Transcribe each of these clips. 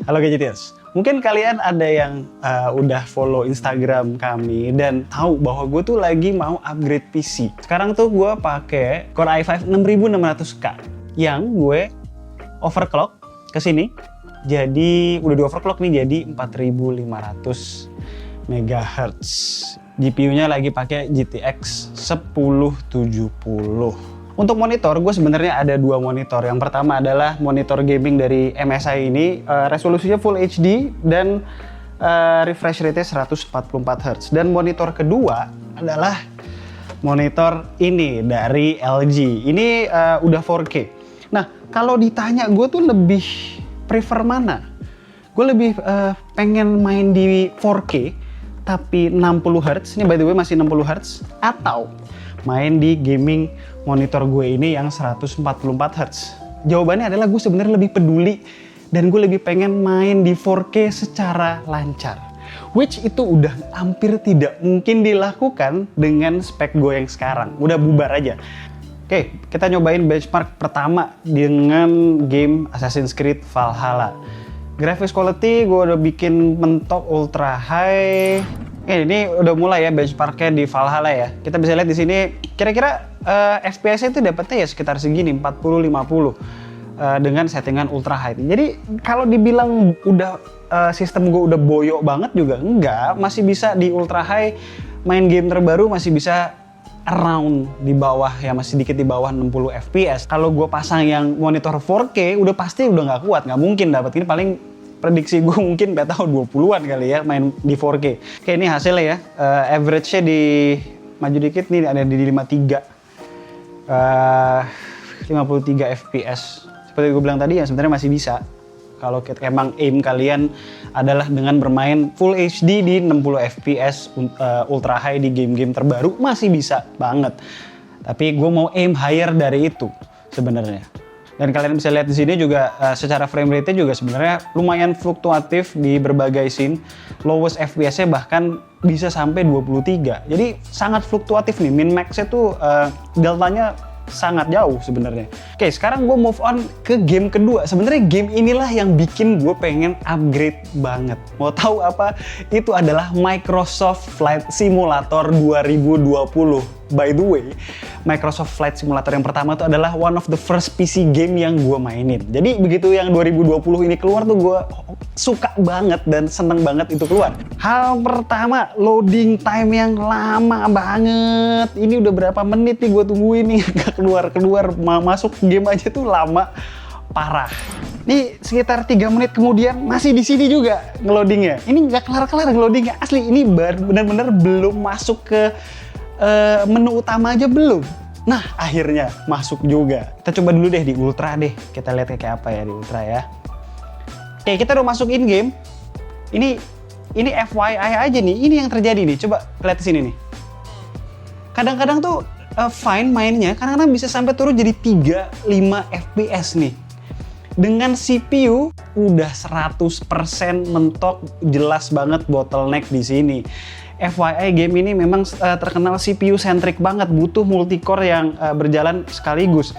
Halo Gadgeters, mungkin kalian ada yang udah follow Instagram kami dan tahu bahwa gue tuh lagi mau upgrade PC. Sekarang tuh gue pakai Core i5 6600K yang gue overclock ke sini. Jadi udah di overclock nih jadi 4500 MHz. GPU-nya lagi pakai GTX 1070. Untuk monitor, gue sebenarnya ada dua monitor. Yang pertama adalah monitor gaming dari MSI ini, resolusinya Full HD dan refresh rate-nya 144 Hz. Dan monitor kedua adalah monitor ini dari LG. Ini udah 4K. Nah, kalau ditanya gue tuh lebih prefer mana? Gue lebih pengen main di 4K tapi 60 Hz. Ini by the way masih 60 Hz atau main di gaming monitor gue ini yang 144 Hz. Jawabannya adalah gue sebenarnya lebih peduli dan gue lebih pengen main di 4K secara lancar. Which itu udah hampir tidak mungkin dilakukan dengan spek gue yang sekarang. Udah bubar aja. Oke, kita nyobain benchmark pertama dengan game Assassin's Creed Valhalla. Graphics quality gue udah bikin mentok ultra high. Ini udah mulai ya benchmarknya di Valhalla ya. Kita bisa lihat di sini kira-kira FPS-nya itu dapetnya ya sekitar segini 40-50 dengan settingan ultra high. Jadi kalau dibilang udah sistem gue udah boyok banget juga enggak, masih bisa di ultra high. Main game terbaru masih bisa around di bawah ya, masih dikit di bawah 60 FPS. Kalau gue pasang yang monitor 4K udah pasti udah nggak kuat, nggak mungkin dapat. Ini paling prediksi gue mungkin nggak tahu 20-an kali ya main di 4K. Oke, ini hasilnya ya. Average-nya di maju dikit nih ada di 53. 53 FPS. Seperti gue bilang tadi ya sebenarnya masih bisa. Kalau emang aim kalian adalah dengan bermain Full HD di 60 FPS ultra high di game-game terbaru masih bisa banget. Tapi gue mau aim higher dari itu sebenarnya. Dan kalian bisa lihat di sini juga secara frame rate-nya juga sebenarnya lumayan fluktuatif di berbagai scene. Lowest FPS-nya bahkan bisa sampai 23. Jadi sangat fluktuatif nih. Min max-nya tuh deltanya sangat jauh sebenarnya. Oke, sekarang gue move on ke game kedua. Sebenarnya game inilah yang bikin gue pengen upgrade banget. Mau tahu apa? Itu adalah Microsoft Flight Simulator 2020. By the way, Microsoft Flight Simulator yang pertama itu adalah one of the first PC game yang gue mainin. Jadi begitu yang 2020 ini keluar tuh gue suka banget dan seneng banget itu keluar. Hal pertama, loading time yang lama banget. Ini udah berapa menit nih gue tungguin nih gak keluar-keluar. Masuk game aja tuh lama parah. Nih sekitar 3 menit kemudian masih di sini juga ngeloadingnya. Ini nggak kelar-kelar ngeloadingnya. Asli ini benar-benar belum masuk ke menu utama aja belum. Nah akhirnya masuk juga. Kita coba dulu deh di ultra deh. Kita lihat kayak apa ya di ultra ya. Oke, kita udah masuk in game. Ini FYI aja nih. Ini yang terjadi nih. Coba lihat di sini nih. Kadang-kadang tuh fine mainnya. Kadang-kadang bisa sampai turun jadi 35 FPS nih. Dengan CPU udah 100% mentok, jelas banget bottleneck di sini. FYI game ini memang terkenal CPU centric banget, butuh multicore yang berjalan sekaligus.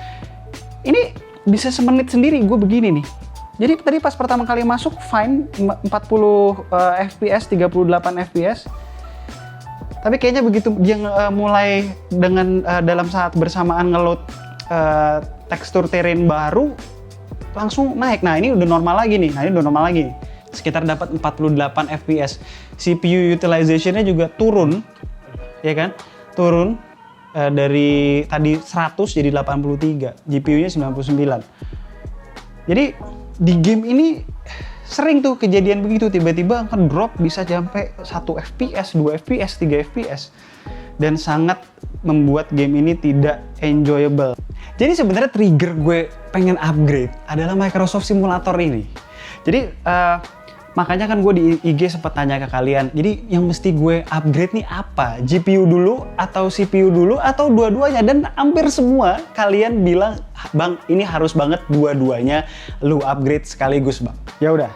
Ini bisa semenit sendiri gue begini nih. Jadi tadi pas pertama kali masuk fine 40 FPS, 38 FPS. Tapi kayaknya begitu dia mulai dengan dalam saat bersamaan ngeload tekstur terrain baru langsung naik. Nah, ini udah normal lagi nih. Sekitar dapat 48 FPS. CPU utilization-nya juga turun, ya kan? Turun dari tadi 100 jadi 83, GPU-nya 99. Jadi di game ini sering tuh kejadian begitu, tiba-tiba ngedrop bisa sampai 1 FPS, 2 FPS, 3 FPS. Dan sangat membuat game ini tidak enjoyable. Jadi sebenarnya trigger gue pengen upgrade adalah Microsoft Simulator ini. Jadi makanya kan gue di IG sempat tanya ke kalian, jadi yang mesti gue upgrade nih apa? GPU dulu atau CPU dulu atau dua-duanya? Dan hampir semua kalian bilang, Bang ini harus banget dua-duanya lu upgrade sekaligus Bang. Ya udah,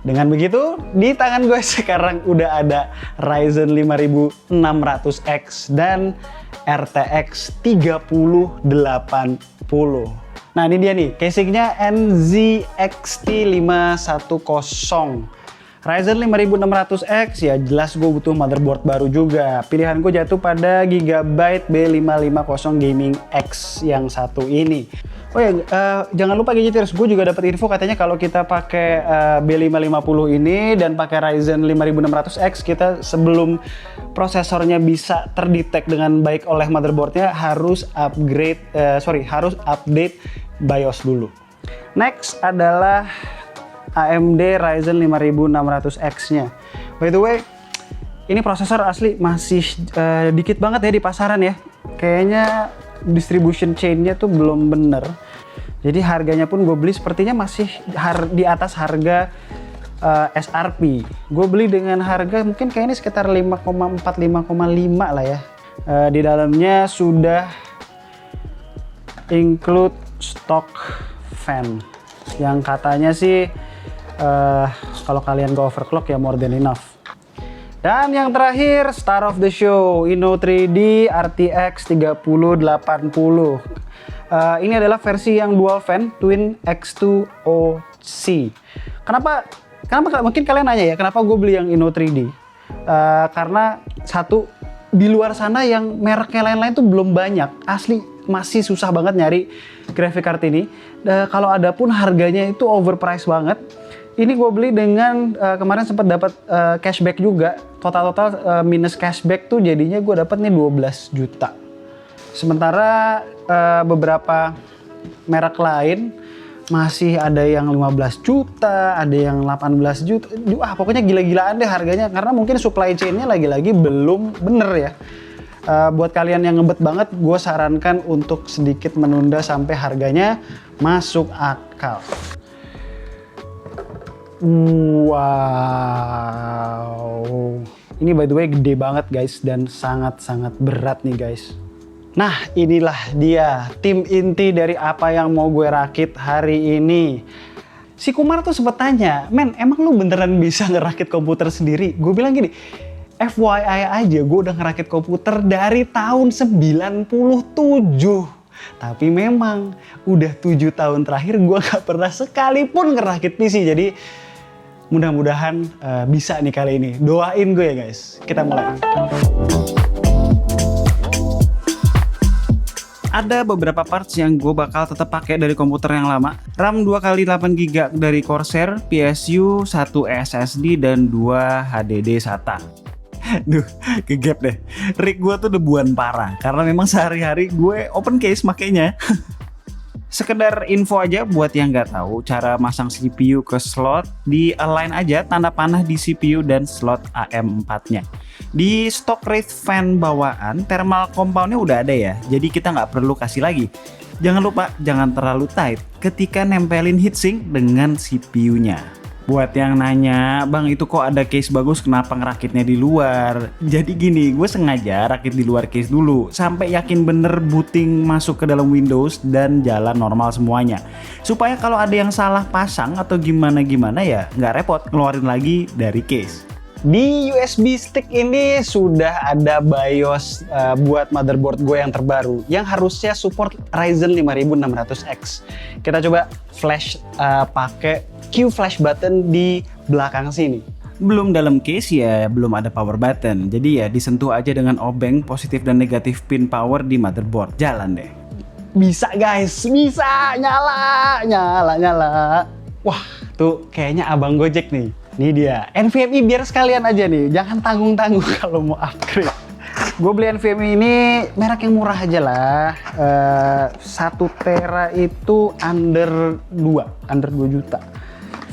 dengan begitu di tangan gue sekarang udah ada Ryzen 5600X dan RTX 3080. Nah ini dia nih, casingnya NZXT510 Ryzen 5600X. Ya jelas gue butuh motherboard baru juga. Pilihan gue jatuh pada Gigabyte B550 Gaming X yang satu ini. Oh ya, jangan lupa Gadgeters, gue juga dapat info katanya kalau kita pakai B550 ini dan pakai Ryzen 5600X, kita sebelum prosesornya bisa terdetek dengan baik oleh motherboardnya harus harus update BIOS dulu. Next adalah AMD Ryzen 5600X-nya. By the way, ini prosesor asli masih dikit banget ya di pasaran ya. Kayaknya distribution chain-nya tuh belum bener. Jadi harganya pun gue beli sepertinya masih di atas harga SRP. Gue beli dengan harga mungkin kayaknya sekitar 5,4 5,5 lah ya. Di dalamnya sudah include stock fan yang katanya sih kalau kalian go overclock ya more than enough. Dan yang terakhir, star of the show, Inno3D RTX 3080. Ini adalah versi yang dual fan Twin X2OC. Kenapa mungkin kalian nanya ya, kenapa gue beli yang Inno3D? Karena satu, di luar sana yang mereknya lain-lain tuh belum banyak. Asli masih susah banget nyari graphic card ini. Kalau ada pun harganya itu overpriced banget. Ini gue beli dengan kemarin sempat dapat cashback juga. Total minus cashback tuh jadinya gue dapat nih 12 juta. Sementara beberapa merek lain masih ada yang 15 juta, ada yang 18 juta. Pokoknya gila-gilaan deh harganya karena mungkin supply chain-nya lagi-lagi belum bener ya. Buat kalian yang ngebet banget, gue sarankan untuk sedikit menunda sampai harganya masuk akal. Wow, ini by the way gede banget guys dan sangat-sangat berat nih guys. Nah inilah dia tim inti dari apa yang mau gue rakit hari ini. Si Kumar tuh sempet tanya, men emang lu beneran bisa ngerakit komputer sendiri? Gue bilang gini, FYI aja gue udah ngerakit komputer dari tahun 97. Tapi memang udah 7 tahun terakhir gue gak pernah sekalipun ngerakit PC. Jadi mudah-mudahan bisa nih kali ini. Doain gue ya guys. Kita mulai. Ada beberapa parts yang gue bakal tetap pakai dari komputer yang lama. RAM 2x8GB dari Corsair, PSU, 1 SSD, dan 2 HDD SATA. Duh, kegap deh. Rig gue tuh debuan parah. Karena memang sehari-hari gue open case makainya. Sekedar info aja buat yang nggak tahu cara masang CPU ke slot, di align aja tanda panah di CPU dan slot AM4-nya. Di stock rate fan bawaan, thermal compound-nya udah ada ya, jadi kita nggak perlu kasih lagi. Jangan lupa, jangan terlalu tight ketika nempelin heatsink dengan CPU-nya. Buat yang nanya, bang itu kok ada case bagus kenapa ngerakitnya di luar? Jadi gini, gue sengaja rakit di luar case dulu sampai yakin bener booting masuk ke dalam Windows dan jalan normal semuanya. Supaya kalau ada yang salah pasang atau gimana-gimana ya nggak repot ngeluarin lagi dari case. Di USB stick ini sudah ada BIOS buat motherboard gue yang terbaru yang harusnya support Ryzen 5600X. Kita coba flash pakai Q flash button di belakang sini. Belum dalam case ya belum ada power button. Jadi ya disentuh aja dengan obeng positif dan negatif pin power di motherboard. Jalan deh. Bisa guys, bisa nyala. Wah, tuh kayaknya abang Gojek nih. Ini dia, NVMe biar sekalian aja nih, jangan tanggung-tanggung kalau mau upgrade. Gue beli NVMe ini merek yang murah aja lah, 1 tera itu under 2 juta.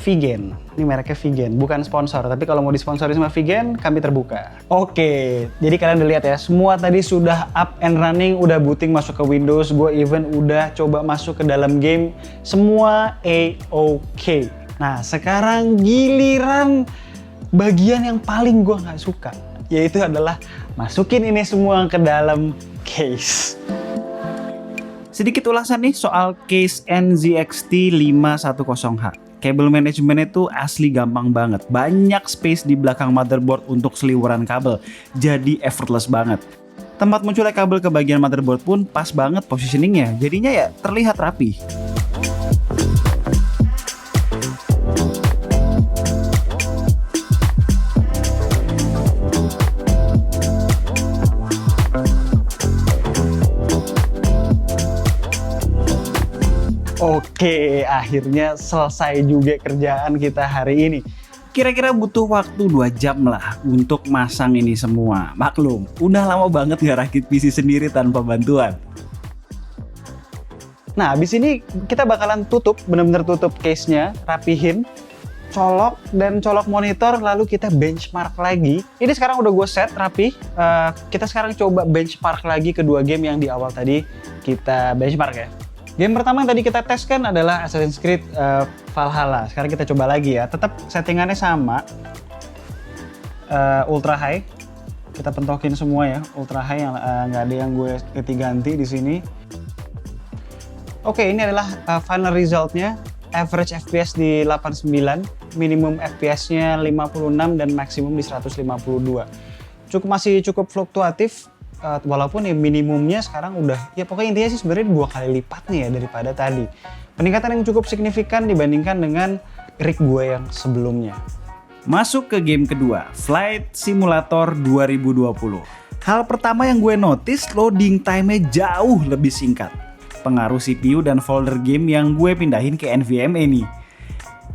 Vigen, ini mereknya Vigen, bukan sponsor, tapi kalau mau disponsori sama Vigen, kami terbuka. Oke, jadi kalian udah lihat ya, semua tadi sudah up and running, udah booting masuk ke Windows, gue even udah coba masuk ke dalam game, semua A-OK. Nah sekarang giliran bagian yang paling gue nggak suka, yaitu adalah masukin ini semua ke dalam case. Sedikit ulasan nih soal case NZXT510H. Kabel manajemennya itu asli gampang banget. Banyak space di belakang motherboard untuk seliweran kabel. Jadi effortless banget. Tempat munculnya kabel ke bagian motherboard pun pas banget positioningnya. Jadinya ya terlihat rapi. Oke, akhirnya selesai juga kerjaan kita hari ini. Kira-kira butuh waktu 2 jam lah untuk masang ini semua. Maklum, udah lama banget gak rakit PC sendiri tanpa bantuan. Nah, abis ini kita bakalan tutup, bener-bener tutup case-nya, rapihin, colok monitor, lalu kita benchmark lagi. Ini sekarang udah gue set rapi. Kita sekarang coba benchmark lagi kedua game yang di awal tadi kita benchmark ya. Game pertama yang tadi kita tes kan adalah Assassin's Creed Valhalla. Sekarang kita coba lagi ya. Tetap settingannya sama, ultra high. Kita pentokin semua ya, ultra high, yang nggak ada yang gue ganti di sini. Oke, ini adalah final resultnya. Average FPS di 89, minimum FPS-nya 56 dan maksimum di 152. Masih cukup fluktuatif. Walaupun ya minimumnya sekarang udah, ya pokoknya intinya sih sebenarnya 2 kali lipatnya ya daripada tadi. Peningkatan yang cukup signifikan dibandingkan dengan rig gue yang sebelumnya. Masuk ke game kedua, Flight Simulator 2020. Hal pertama yang gue notice, loading time-nya jauh lebih singkat. Pengaruh CPU dan folder game yang gue pindahin ke NVMe nih.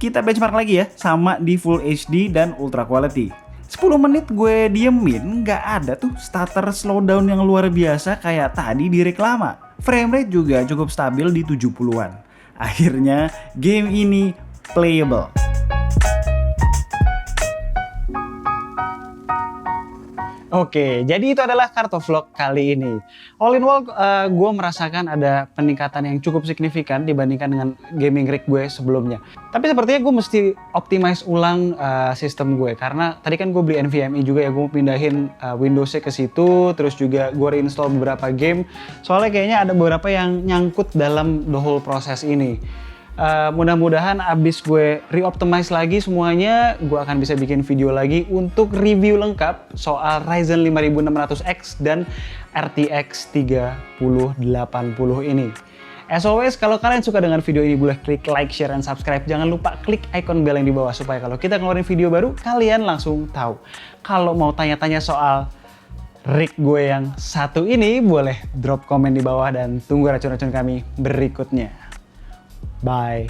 Kita benchmark lagi ya, sama di Full HD dan Ultra Quality. 10 menit gue diemin, nggak ada tuh stutter slowdown yang luar biasa kayak tadi di reklama. Framerate juga cukup stabil di 70-an. Akhirnya game ini playable. Oke, jadi itu adalah Cartovlog kali ini. All in all, gue merasakan ada peningkatan yang cukup signifikan dibandingkan dengan gaming rig gue sebelumnya. Tapi sepertinya gue mesti optimize ulang sistem gue. Karena tadi kan gue beli NVMe juga ya, gue pindahin Windows-nya ke situ. Terus juga gue reinstall beberapa game. Soalnya kayaknya ada beberapa yang nyangkut dalam the whole proses ini. Mudah-mudahan abis gue re-optimize lagi semuanya, gue akan bisa bikin video lagi untuk review lengkap soal Ryzen 5600X dan RTX 3080 ini. As always, kalau kalian suka dengan video ini, boleh klik like, share, dan subscribe. Jangan lupa klik icon bell yang di bawah supaya kalau kita ngeluarin video baru, kalian langsung tahu. Kalau mau tanya-tanya soal rig gue yang satu ini, boleh drop komen di bawah dan tunggu racun-racun kami berikutnya. Bye.